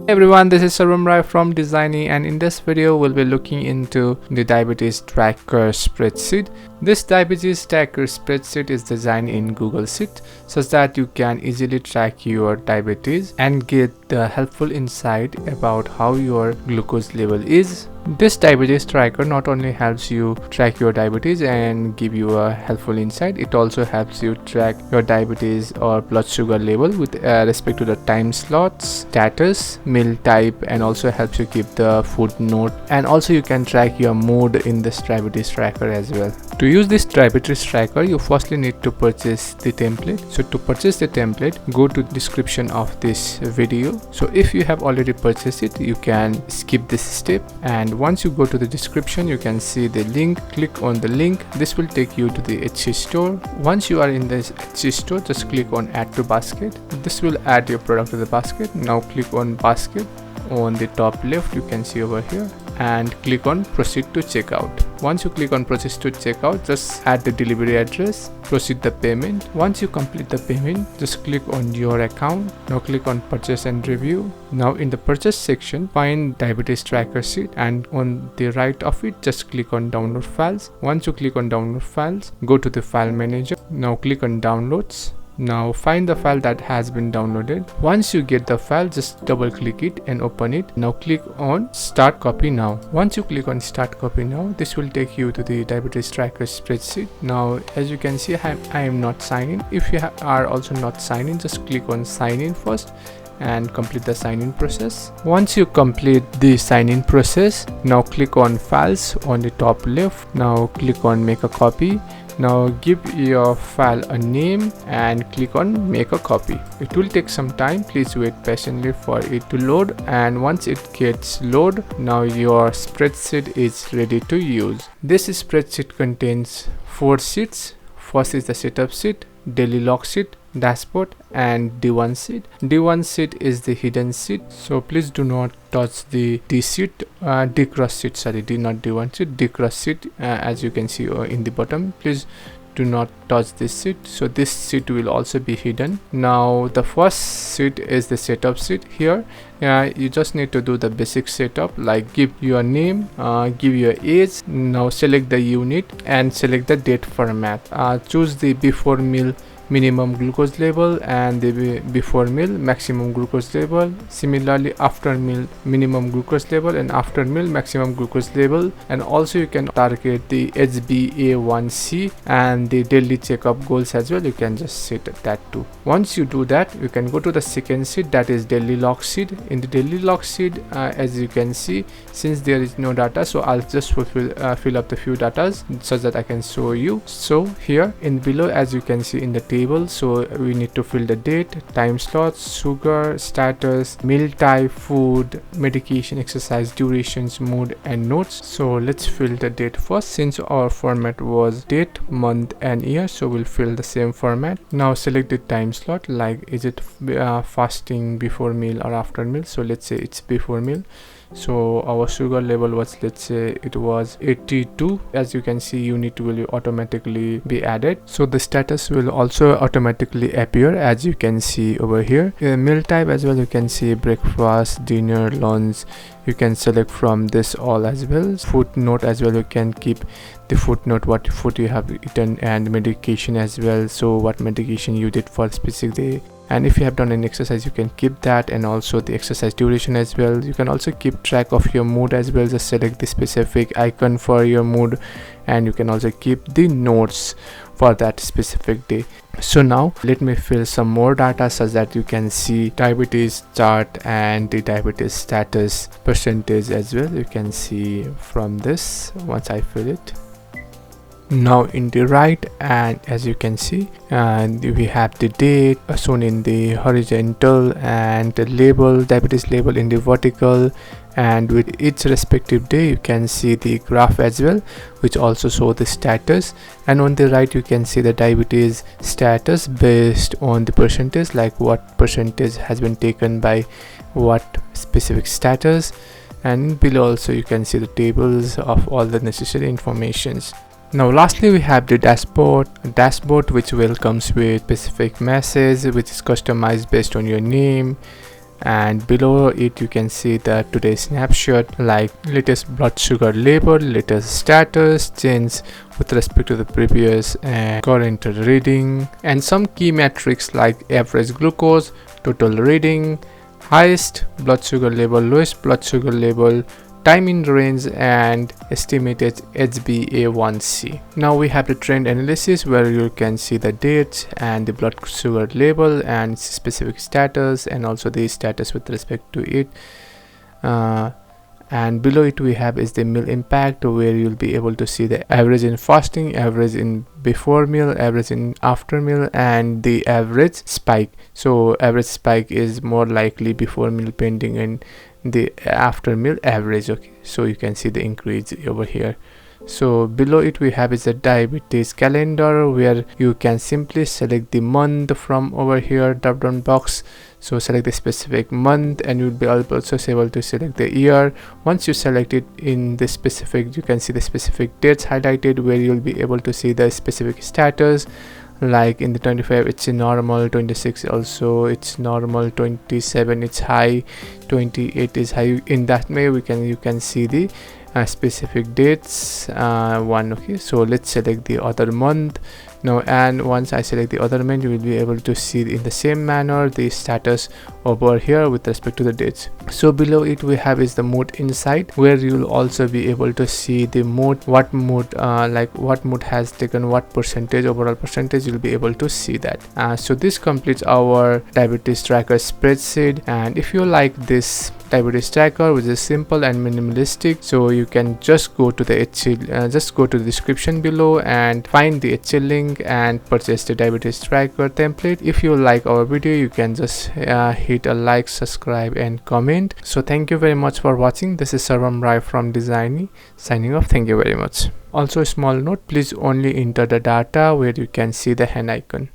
Hey everyone, this is Sarvam Rai from Designy, and in this video we'll be looking into the diabetes tracker spreadsheet. This diabetes tracker spreadsheet is designed in Google Sheet such that you can easily track your diabetes and get the helpful insight about how your glucose level is. This diabetes tracker not only helps you track your diabetes and give you a helpful insight, it also helps you track your diabetes or blood sugar level with respect to the time slots, status, meal type, and also helps you keep the food note, and also you can track your mood in this diabetes tracker as well. To use this diabetes tracker, you firstly need to purchase the template. So to purchase the template, go to the description of this video. So if you have already purchased it, you can skip this step, and once you go to the description, you can see the link. Click on the link. This will take you to the Etsy store. Once you are in this Etsy store, just click on add to basket. This will add your product to the basket. Now click on basket on the top left, you can see over here, and click on proceed to checkout. Once you click on proceed to checkout, just add the delivery address, proceed the payment. Once you complete the payment, just click on your account. Now click on purchase and review. Now in the purchase section, find diabetes tracker sheet, and on the right of it, just click on download files. Once you click on download files, go to the file manager. Now click on downloads. Now find the file that has been downloaded. Once you get the file, just double click it and open it. Now click on start copy now. Once you click on start copy now, this will take you to the diabetes tracker spreadsheet. Now as you can see, I am not signed in. If you are also not signed in, just click on sign in first and complete the sign in process. Once you complete the sign in process, now click on files on the top left. Now click on make a copy. Now give your file a name and click on make a copy. It will take some time. Please wait patiently for it to load, and once it gets loaded, now your spreadsheet is ready to use. This spreadsheet contains 4 sheets. First is the setup sheet, daily log sheet, dashboard, and D1 sheet. D1 sheet is the hidden sheet, so please do not touch the D sheet, D cross sheet, sorry, not D1 sheet, D cross sheet, as you can see in the bottom. Please do not touch this sheet, so this sheet will also be hidden. Now the first sheet is the setup sheet. Here you just need to do the basic setup, like give your name, give your age. Now select the unit and select the date format. Choose the before meal minimum glucose level and the before meal maximum glucose level. Similarly, after meal minimum glucose level and after meal maximum glucose level, and also you can target the HbA1c and the daily checkup goals as well. You can just set that too. Once you do that, you can go to the second sheet, that is daily log sheet. In the daily log sheet, as you can see, since there is no data, so I'll just fill up the few datas so that I can show you. So here in below, as you can see in the table, so we need to fill the date, time slots, sugar, status, meal type, food, medication, exercise durations, mood, and notes. So let's fill the date first. Since our format was date, month, and year, so we'll fill the same format. Now select the time slot, like is it fasting, before meal, or after meal. So let's say it's before meal. So our sugar level was, let's say it was 82. As you can see, unit will automatically be added, so the status will also automatically appear, as you can see over here. Meal type as well, you can see breakfast, dinner, lunch. You can select from this all as well. Footnote as well, you can keep the footnote what food you have eaten, and medication as well, so what medication you did for a specific day. And if you have done an exercise, you can keep that, and also the exercise duration as well. You can also keep track of your mood as well. Just select the specific icon for your mood, and you can also keep the notes for that specific day. So now let me fill some more data such that you can see diabetes chart and the diabetes status percentage as well. You can see from this once I fill it. Now in the right, and as you can see, and we have the date shown in the horizontal and the label, diabetes label, in the vertical, and with each respective day you can see the graph as well, which also show the status. And on the right you can see the diabetes status based on the percentage, like what percentage has been taken by what specific status. And below also you can see the tables of all the necessary informations. Now lastly we have the dashboard which will comes with specific message which is customized based on your name, and below it you can see the today's snapshot, like latest blood sugar level, latest status, change with respect to the previous and current reading, and some key metrics like average glucose, total reading, highest blood sugar level, lowest blood sugar level, time in range, and estimated HbA1c. Now we have the trend analysis where you can see the dates and the blood sugar level and its specific status, and also the status with respect to it. And below it we have is the meal impact, where you'll be able to see the average in fasting, average in before meal, average in after meal, and the average spike. So average spike is more likely before meal pending, and the after meal average. Okay, so you can see the increase over here. So below it we have is a diabetes calendar, where you can simply select the month from over here drop down box. So select the specific month, and you'll be also able to select the year. Once you select it in the specific, you can see the specific dates highlighted, where you'll be able to see the specific status, like in the 25 it's normal, 26 also it's normal, 27 it's high, 28 is high. In that way you can see the specific dates one. Okay, so let's select the other month now, and once I select the other month, you will be able to see in the same manner the status over here with respect to the dates. So below it we have is the mode insight, where you'll also be able to see the mode, what mode like what mode has taken what percentage, overall percentage. You'll be able to see that. So this completes our diabetes tracker spreadsheet, and if you like this diabetes tracker which is simple and minimalistic, so you can just go to the description below and find the HL link and purchase the diabetes tracker template. If you like our video, you can just hit a like, subscribe, and comment. So thank you very much for watching. This is Sarvam Rai from Designy signing off. Thank you very much. Also, a small note, please only enter the data where you can see the hand icon.